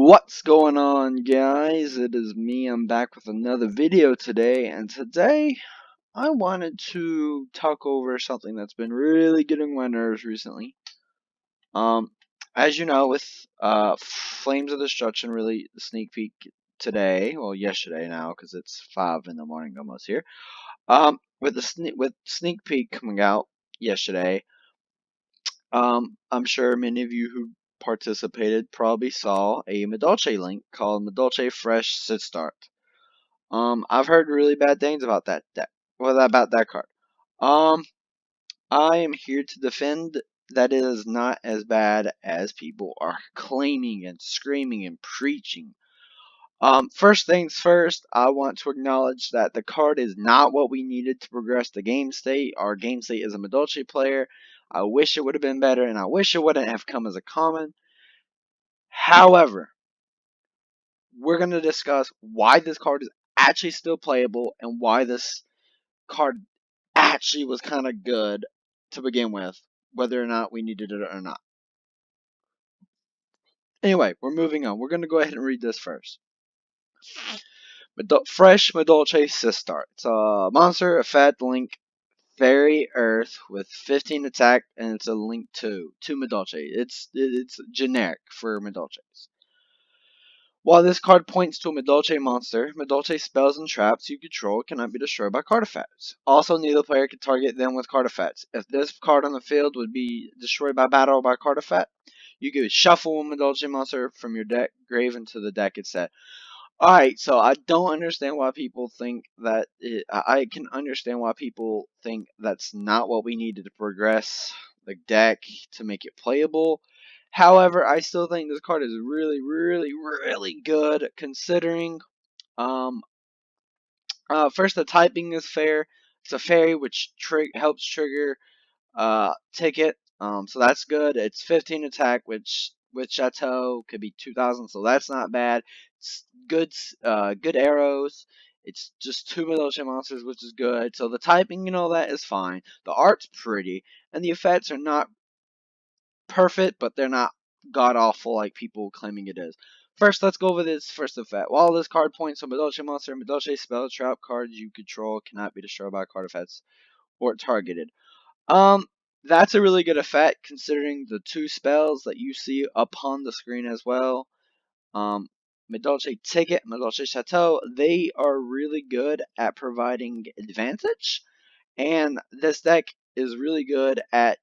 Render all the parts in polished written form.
What's going on, guys? It is me. I'm back with another video today, and today I wanted to talk over something that's been really getting my nerves recently. Um, as you know, with Flames of Destruction really sneak peek today, well, yesterday now, because it's 5 in the morning almost here. With sneak peek coming out yesterday, I'm sure many of you who participated probably saw a Madolche link called Madolche Fresh Sistart. I've heard really bad things about that deck. Well, about that card. Um, I am here to defend that it is not as bad as people are claiming and screaming and preaching. First things first, I want to acknowledge that the card is not what we needed to progress the game state. Our game state is a Madolche player. I wish it would have been better, and I wish it wouldn't have come as a common. However, we're going to discuss why this card is actually still playable and why this card actually was kind of good to begin with, whether or not we needed it or not. Anyway, we're moving on. We're going to go ahead and read this first. Fresh Madolche Sistart. It's a monster, effect, link, fairy, earth with 15 attack, and it's a link to Madolche. It's generic for Madolches. While this card points to a Madolche monster, Madolche spells and traps you control cannot be destroyed by card effects. Also, neither player can target them with card effects. If this card on the field would be destroyed by battle by card effect, you could shuffle a Madolche monster from your deck grave into the deck instead. Alright, so I don't understand why people think that I can understand why people think that's not what we needed to progress the deck to make it playable. However, I still think this card is really, really, really good considering. Um, First, the typing is fair. It's a fairy which helps trigger ticket. So that's good. It's 15 attack, which with Chateau could be 2,000, so that's not bad. It's good arrows. It's just 2 Madolche monsters, which is good. So the typing and all that is fine. The art's pretty, and the effects are not perfect, but they're not god awful like people claiming it is. First, let's go over this first effect. While this card points to Madolche monster, Madolche spell trap cards you control cannot be destroyed by card effects or targeted. Um, that's a really good effect considering the 2 spells that you see upon the screen as well. Madolche Ticket, Madolche Chateau, they are really good at providing advantage, and this deck is really good at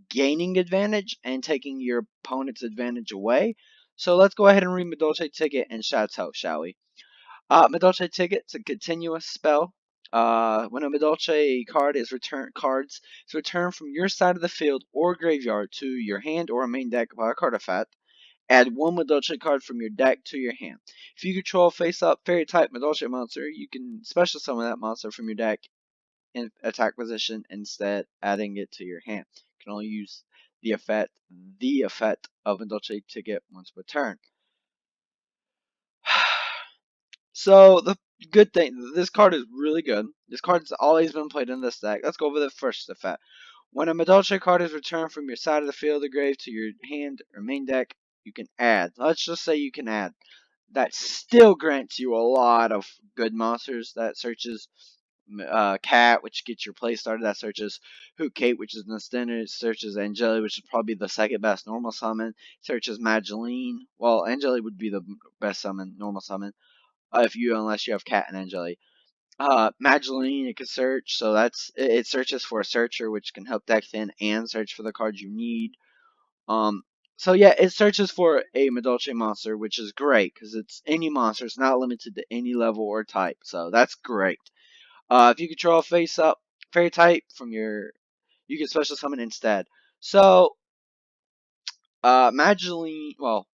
gaining advantage and taking your opponent's advantage away. So let's go ahead and read Madolche Ticket and Chateau, shall we? Madolche Ticket's a continuous spell. When a Madolche card is returned from your side of the field or graveyard to your hand or main deck by a card effect, add 1 Madolche card from your deck to your hand. If you control face-up fairy type Madolche monster, you can special summon that monster from your deck in attack position instead adding it to your hand. You can only use the effect of Madolche Ticket once per turn. So the good thing, this card is really good. This card's always been played in this deck. Let's go over the first effect. When a Madolche card is returned from your side of the field or grave to your hand or main deck, you can add. Let's just say you can add. That still grants you a lot of good monsters. That searches Cat, which gets your play started. That searches Hoot Kate, which is an standard. Searches Angeli, which is probably the second best normal summon. Searches Mageline. Well, Angeli would be the best summon, normal summon. Unless you have Cat and Angeli. Mageline, it can search, so it searches for a searcher, which can help deck thin and search for the cards you need. So yeah, it searches for a Madolche monster, which is great because it's any monster. It's not limited to any level or type, so that's great. If you control a face-up fairy type from you can special summon instead. So, Mageline, well,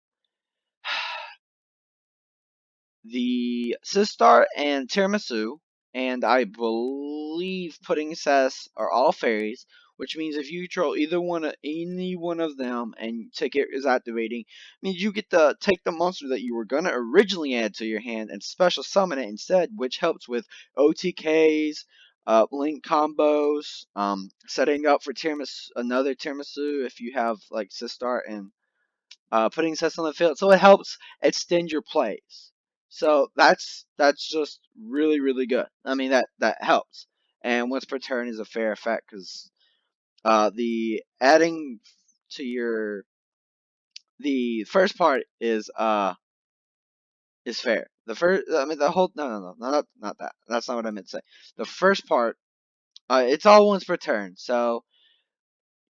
the Sistar and Tiramisu, and I believe Pudding Cess are all fairies, which means if you control any one of them and Ticket is activating, means you get to take the monster that you were gonna originally add to your hand and special summon it instead, which helps with OTKs, link combos, setting up for another Tiramisu if you have like Sistar and putting sets on the field, so it helps extend your plays. So that's just really really good. I mean that helps. And once per turn is a fair effect because the adding to your the first part is fair. The first, I mean, the whole not that. That's not what I meant to say. The first part, it's all once per turn, so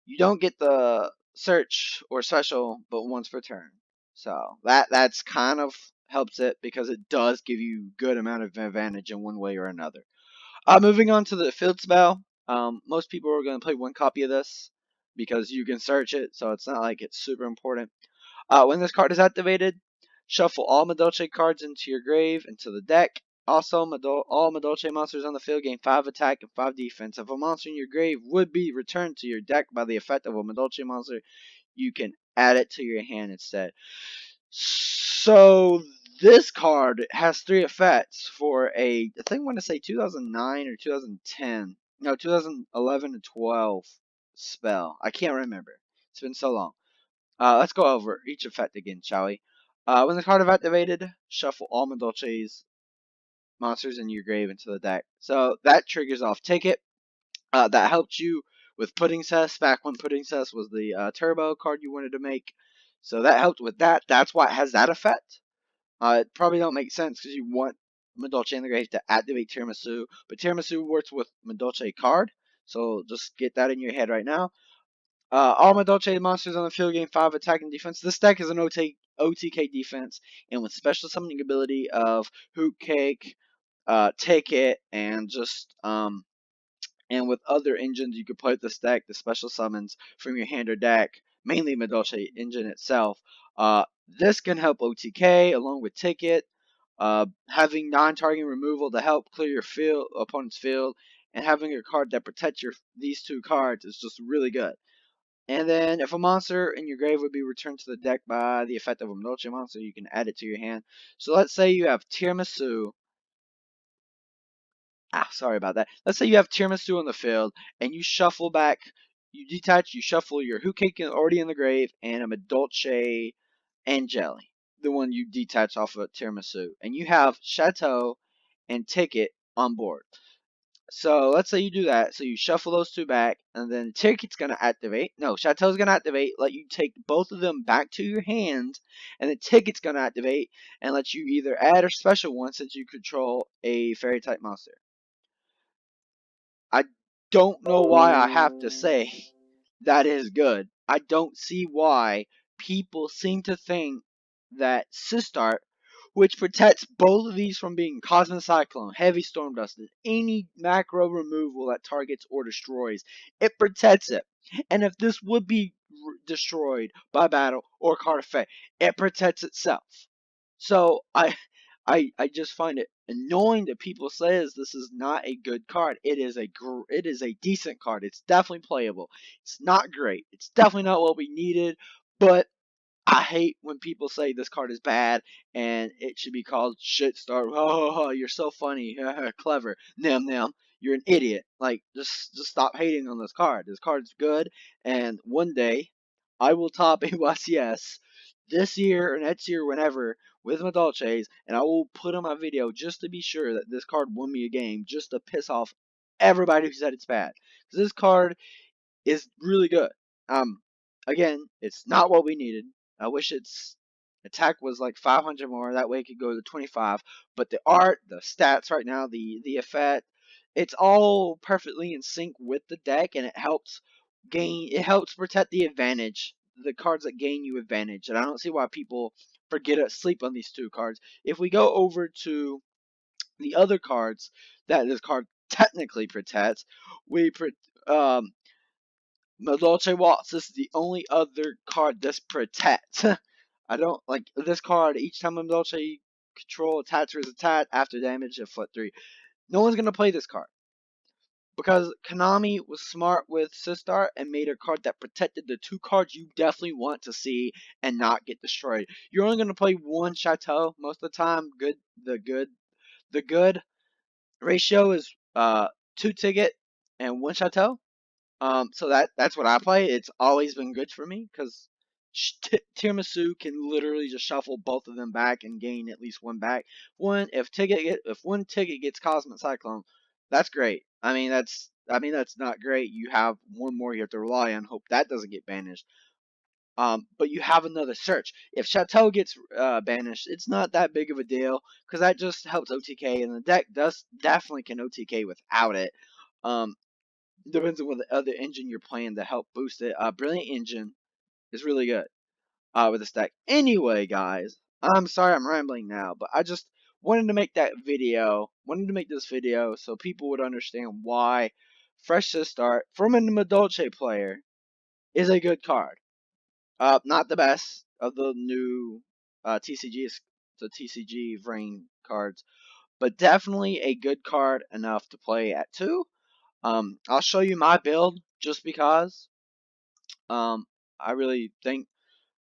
you don't get the search or special, but once per turn. So that's kind of helps it because it does give you good amount of advantage in one way or another. Moving on to the field spell. Most people are going to play one copy of this because you can search it, so it's not like it's super important. When this card is activated, shuffle all Madolche cards into your grave into the deck. Also, all Madolche monsters on the field gain 5 attack and 5 defense. If a monster in your grave would be returned to your deck by the effect of a Madolche monster, you can add it to your hand instead. So this card has 3 effects for I think I want to say 2009 or 2010. No, 2011 and 12 spell. I can't remember. It's been so long. Let's go over each effect again, shall we? When the card is activated, shuffle all Madolche's monsters in your grave into the deck. So that triggers off Ticket. That helped you with Pudding Cess back when Pudding Cess was the turbo card you wanted to make. So that helped with that. That's why it has that effect. It probably don't make sense because you want Madolche in the grave to activate Tiramisu, but Tiramisu works with Madolche card. So just get that in your head right now. All Madolche monsters on the field gain 5 attack and defense. This deck is an OTK defense, and with special summoning ability of Hoot Cake, Take It, and just and with other engines you could play with this deck, the special summons from your hand or deck, mainly Madolche engine itself. This can help OTK along with Ticket, having non-targeting removal to help clear your opponent's field, and having a card that protects these 2 cards is just really good. And then, if a monster in your grave would be returned to the deck by the effect of a Madolche monster, you can add it to your hand. So let's say you have Tiramisu. Sorry about that. Let's say you have Tiramisu on the field, and you shuffle back. You detach, you shuffle your Hoot Cake already in the grave, and a Madolche Angeli, the one you detach off of Tiramisu. And you have Chateau and Ticket on board. So let's say you do that. So you shuffle those 2 back, and then Ticket's going to activate. No, Chateau's going to activate, let you take both of them back to your hand, and then Ticket's going to activate and let you either add or special one since you control a fairy type monster. I don't know why I have to say that is good. I don't see why people seem to think that Sistart, which protects both of these from being Cosmic Cyclone, Heavy Storm Dust, any macro removal that targets or destroys, it protects it. And if this would be destroyed by battle or card effect, it protects itself. So I just find it annoying that people says this is not a good card. It is a decent card. It's definitely playable. It's not great. It's definitely not what we needed, but I hate when people say this card is bad and it should be called shit star. Oh, you're so funny, clever, nam. You're an idiot. Like just stop hating on this card. This card's good, and one day I will top AYCS this year or next year, whenever, with Madolches, and I will put on my video just to be sure that this card won me a game, just to piss off everybody who said it's bad. Because this card is really good. Again, it's not what we needed. I wish its attack was like 500 more. That way it could go to 25. But the art, the stats right now, the effect, it's all perfectly in sync with the deck, and it helps protect the advantage, the cards that gain you advantage. And I don't see why people forget to sleep on these 2 cards. If we go over to the other cards that this card technically protects, um, Madolche Watts is the only other card this protects. I don't like this card. Each time a Madolche control attacker is attacked after damage at foot 3. No one's gonna play this card because Konami was smart with Sistart and made a card that protected the 2 cards you definitely want to see and not get destroyed. You're only gonna play 1 Chateau most of the time. The good ratio is 2 Ticket and 1 Chateau. So that's what I play. It's always been good for me because Tiramisu can literally just shuffle both of them back and gain at least one back. If one ticket gets Cosmic Cyclone, that's great. That's not great. You have one more you have to rely on. Hope that doesn't get banished. But you have another search. If Chateau gets banished, it's not that big of a deal because that just helps OTK, and the deck does definitely can OTK without it. Um, Depends on what the other engine you're playing to help boost it. Brilliant Engine is really good with this deck. Anyway, guys, I'm sorry I'm rambling now, but I just wanted to make this video so people would understand why Fresh Sistart from a Madolche player is a good card. Not the best of the new TCG Vrain cards, but definitely a good card enough to play at 2. I'll show you my build just because. I really think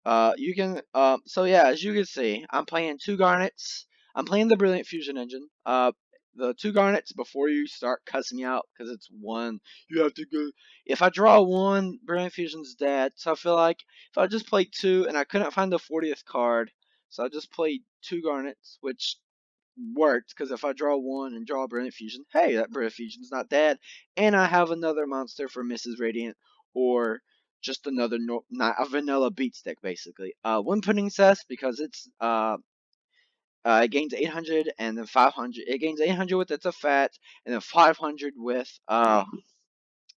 you can. So yeah, as you can see, I'm playing 2 Garnets. I'm playing the Brilliant Fusion engine. The 2 Garnets before you start cussing me out because it's 1. You have to go. If I draw 1, Brilliant Fusion's dead. So I feel like if I just played 2 and I couldn't find the 40th card, so I just played 2 Garnets, which worked because if I draw 1 and draw a Brilliant Fusion, hey, that Brilliant Fusion's not dead, and I have another monster for Mrs. Radiant or just another not a vanilla beat stick basically. One pudding cess because it gains 800 and then 500. It gains 800 with its effect and then 500 with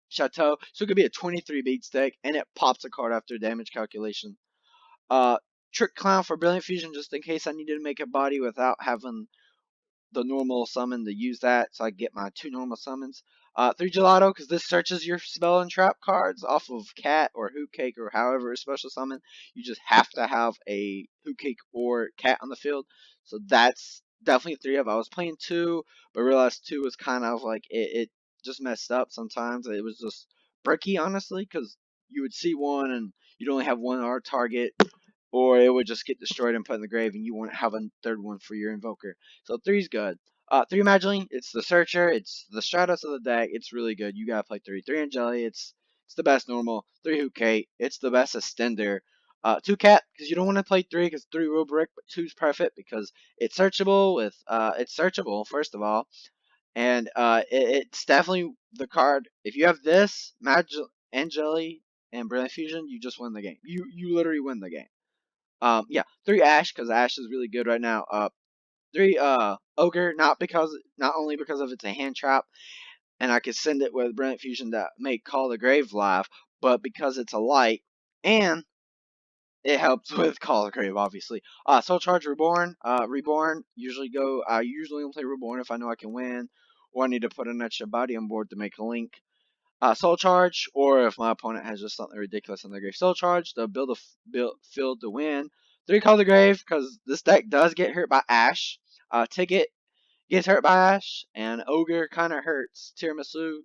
Chateau. So it could be a 23 beat stick and it pops a card after damage calculation. Uh, Trick Clown for Brilliant Fusion just in case I needed to make a body without having the normal summon to use that, so I get my 2 normal summons. 3 Gelato, because this searches your spell and trap cards off of Cat or Hoot Cake or however a special summon. You just have to have a Hoot Cake or Cat on the field. So that's definitely 3 of. I was playing 2, but realized 2 was kind of like it just messed up sometimes. It was just bricky, honestly, because you would see 1 and you'd only have 1 art target, or it would just get destroyed and put in the grave, and you wouldn't have a 3rd one for your invoker. So 3's good. 3 Mageling, it's the searcher, it's the Stratos of the deck, it's really good. You gotta play 3. 3 Angeli, it's the best normal. 3 Hookate, it's the best extender. 2 Cat, because you don't want to play 3 because 3 will brick, but 2's perfect because it's searchable it's searchable, first of all. And it's definitely the card. If you have this, Angeli, and Brilliant Fusion, you just win the game. You literally win the game. Yeah, 3 Ash because Ash is really good right now. 3 Ogre, not only because of it's a hand trap, and I could send it with Brilliant Fusion to make Call the Grave live, but because it's a light, and it helps with Call the Grave, obviously. Soul Charge Reborn. Reborn, I usually only play Reborn if I know I can win, or I need to put an extra body on board to make a link. Soul Charge, or if my opponent has just something ridiculous in their grave. Soul Charge, to build field to win. 3 Call the Grave, because this deck does get hurt by Ash. Ticket gets hurt by Ash, and Ogre kind of hurts Tiramisu,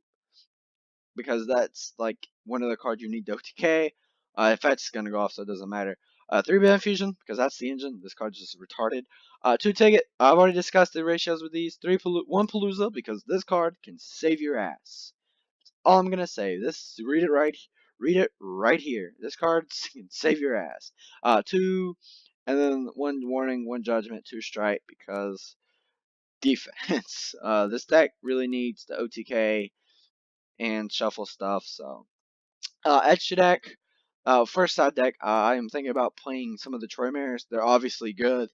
because that's like one of the cards you need to OTK. Effect's gonna go off, so it doesn't matter. 3 Band Fusion, because that's the engine. This card's just retarded. 2 Ticket, I've already discussed the ratios with these. 1 Palooza, because this card can save your ass. All I'm gonna say. Read it right here. This card can save your ass. 2, and then 1 warning, 1 judgment, 2 strike because defense. This deck really needs the OTK and shuffle stuff. So, extra deck. First side deck. I am thinking about playing some of the Troy Mares. They're obviously good.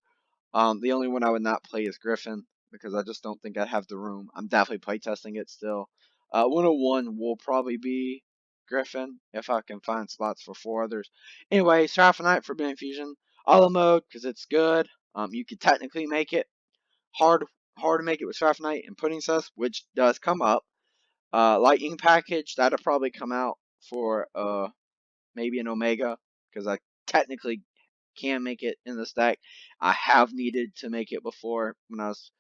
The only one I would not play is Griffin because I just don't think I have the room. I'm definitely playtesting it still. 101 will probably be Griffin if I can find spots for 4 others. Anyway, Seraphonite for Band Fusion. Auto mode because it's good. You could technically make it hard to make it with Seraphonite and Pudding Cess, which does come up. Lightning package that'll probably come out for maybe an Omega because I technically can make it in this deck. I have needed to make it before when I was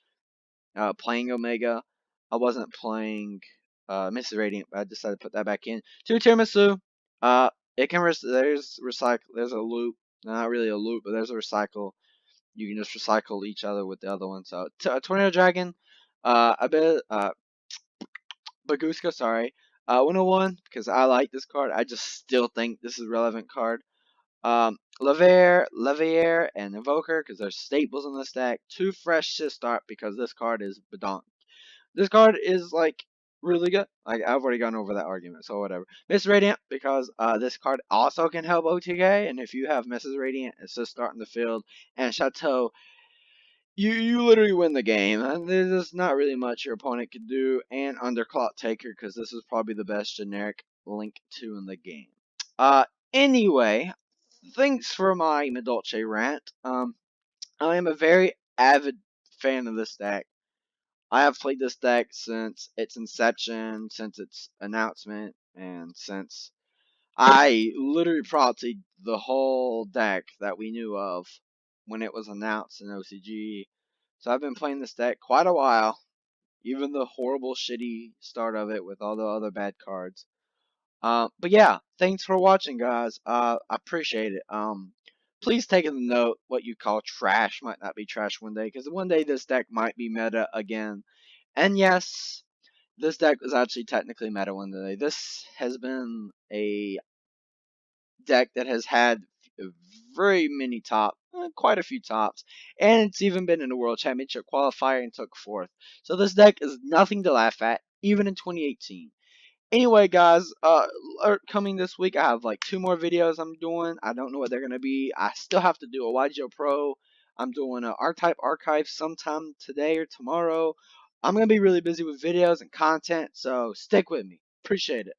playing Omega. I wasn't playing Mrs. Radiant, but I decided to put that back in. 2 Tiramisu. It can there's recycle. There's a loop. Not really a loop, but there's a recycle. You can just recycle each other with the other one. So Tornado Dragon. A bit Baguska, sorry. 101 because I like this card. I just still think this is a relevant card. Levier, and Invoker because they're staples in this deck. 2 Fresh Sistart because this card is badonk. This card is like really good. Like I've already gone over that argument, so whatever. Miss Radiant because this card also can help OTK, and if you have Mrs. Radiant, it's just starting the field, and Chateau, you literally win the game, and there's just not really much your opponent could do. And Underclock Taker because this is probably the best generic Link 2 in the game. Anyway, thanks for my Madolche rant. I am a very avid fan of this deck. I have played this deck since its inception, since its announcement, and since I literally probably the whole deck that we knew of when it was announced in OCG. So I've been playing this deck quite a while, even the horrible, shitty start of it with all the other bad cards. But yeah, thanks for watching, guys. I appreciate it. Please take a note what you call trash might not be trash one day, because one day this deck might be meta again. And yes, this deck was actually technically meta one day. This has been a deck that has had very many quite a few tops, and it's even been in a World Championship qualifier and took 4th. So this deck is nothing to laugh at, even in 2018. Anyway, guys, coming this week, I have like 2 more videos I'm doing. I don't know what they're going to be. I still have to do a YGO Pro. I'm doing an R-Type archive sometime today or tomorrow. I'm going to be really busy with videos and content, so stick with me. Appreciate it.